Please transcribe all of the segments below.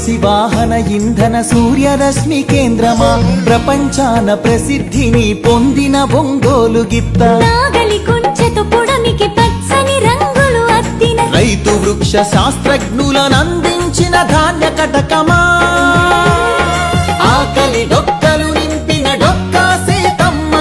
కోసి వాహన ఇంధన సూర్యరశ్మి కేంద్రమా ప్రపంచాన ప్రసిద్ధిని పొందిన ఒంగోలు గిత్త నాగలి కొంచెతో పొడమికి పచ్చని రంగులు అద్దిన రైతు వృక్ష శాస్త్రజ్ఞులనందించిన ధాన్య కటకమా ఆకలి డొక్కలు నింపిన డొక్కా సీతమ్మ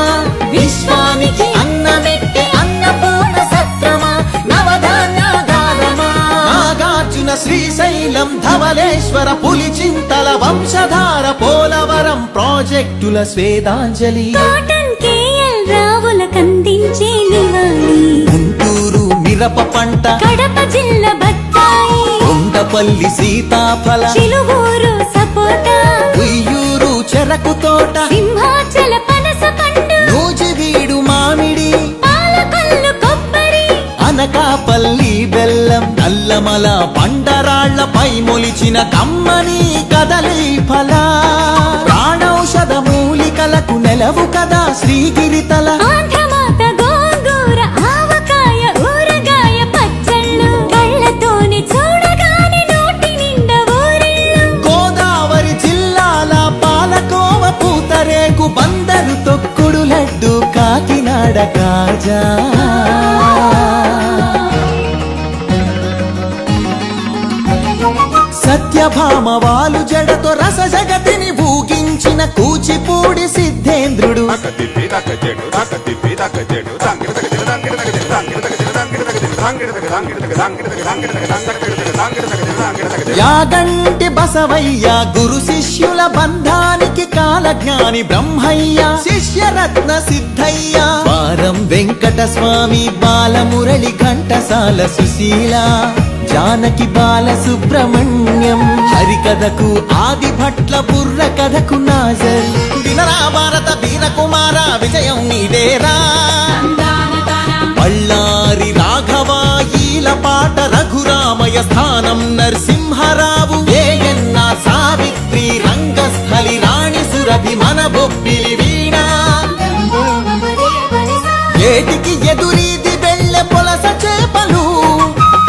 విశ్వానికి అన్నమెట్టే అన్నపూర్ణ సత్రమా నవధాన్యాగారమా నాగార్జున శ్రీశైలం ధవళేశ్వర పులిచింతల వంశధార పోలవరం ప్రాజెక్టుల స్వేదాంజలి కాటన్ కేఎల్ రావులకందించే నివాళి గుంటూరు మిరప పంట కడప జిల్లా బత్తాయి కొండపల్లి సీతాఫల చిలువూరు సపోటా ఉయ్యూరు చెరకు తోట సింహాచల పనస పండు నూజివీడు మామిడి పాలకొల్లు కొబ్బరి అనకాపల్లి బెల్లం నల్లమల బండరాళ్లపై మొలిచిన కమ్మని కదలి ఫల ప్రాణౌషధ మూలికలకు నెలవు కదా శ్రీగిరితల ఆంధ్రమాత గోంగూర ఆవకాయ ఊరగాయ పచ్చళ్ళు కళ్ళతోనే చూడగానే నోటి నిండా ఊరిళ్ళు గోదావరి జిల్లాల పాలకోవ పూతరేకు బందరు తొక్కుడు లడ్డు కాకినాడ కాజా సత్యభామ వాలు జడతో రస జగతిని ఊగించిన కూచిపూడి సిద్ధేంద్రుడు యాగంటి బసవయ్య గురు శిష్యుల బంధానికి కాలజ్ఞాని బ్రహ్మయ్య శిష్యరత్న సిద్ధయ్య వారం వెంకట స్వామి బాలమురళి ఘంటసాల సుశీల జానకి బాల సుబ్రహ్మణ్యం హరికథకు ఆది భట్ల బుర్ర కథకు నాజర్ వినరా భారత వీర కుమార విజయం నీదేరా బళ్ళారి రాఘవాయీల పాట రఘురామయ స్థానం నరసింహరావు ఏయన్న సావిత్రి రంగస్థలి రాణి సురభి మన బొబ్బిలి వీణ ఏటికి ఎదురీది వెళ్ళె పొలస చేపలు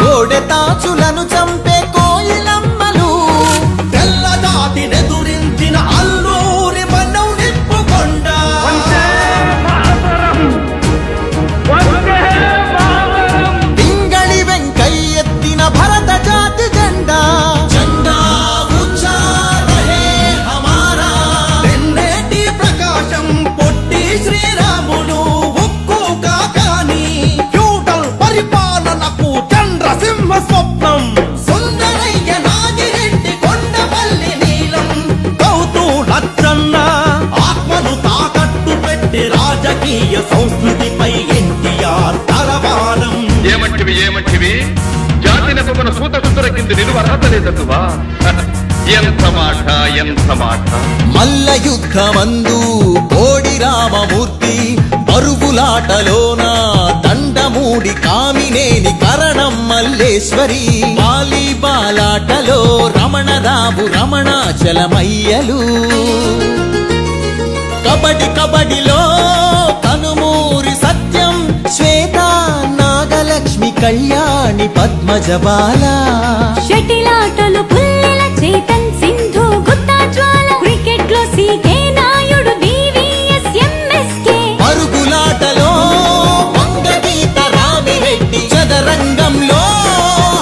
కోడెతాచులను చంపే కోయిలమ్మలు తెల్లదాటి నెదురించిన అల్లూరి మనం నిప్పుకొండ పింగళి వెంకయ్యెత్తిన భరత జాతి జెండా జెండా ఊంచా రహే హమారా వెన్నేటి ప్రకాశం పొట్టి శ్రీరాములు ఉక్కు కాకాని ఫ్యూడల్ పరిపాలనకు చంద్రసింహ స్వప్నం సుందరయ్య నాగిరెడ్డి కొండపల్లి నీలం గౌతు లచ్చన్న ఆత్మను తాకట్టు పెట్టి రాజకీయ సంస్కృతిపై ఎన్టీఆర్ తలవానం ఏమంటివి జాతి నెపమున సూత సుతుర కింద నిలువ అర్హత లేదటువా ఎంత మాట మల్ల యుద్ధమందు కోడి రామమూర్తి బరువులాటలోన దండమూడి కామినేని కరణం మల్లేశ్వరి వాలీబాలాటలో రమణరావు రమణాచలమయ్యలు కబడిలో కనుమూరి సత్యం శ్వేత నాగలక్ష్మి కళ్యాణి పద్మజబాల షటిలాటలు పుల్లెల చేతన్ సింధు గుత్తా జ్వాల క్రికెట్ లో సీకే నాయుడు వివిఎస్ ఎంఎస్కే పరుగులాటలో వంగగీత రామిరెడ్డి చదరంగంలో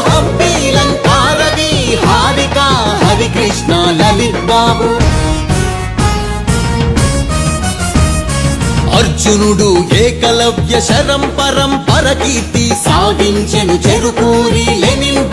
హంపీలంకారవి హారిక హరికృష్ణ లలిత్ బాబు అర్జునుడు ఏకలవ్య శరం పరంపర కీర్తి సాగించెను చెరుకూరి లెనిన్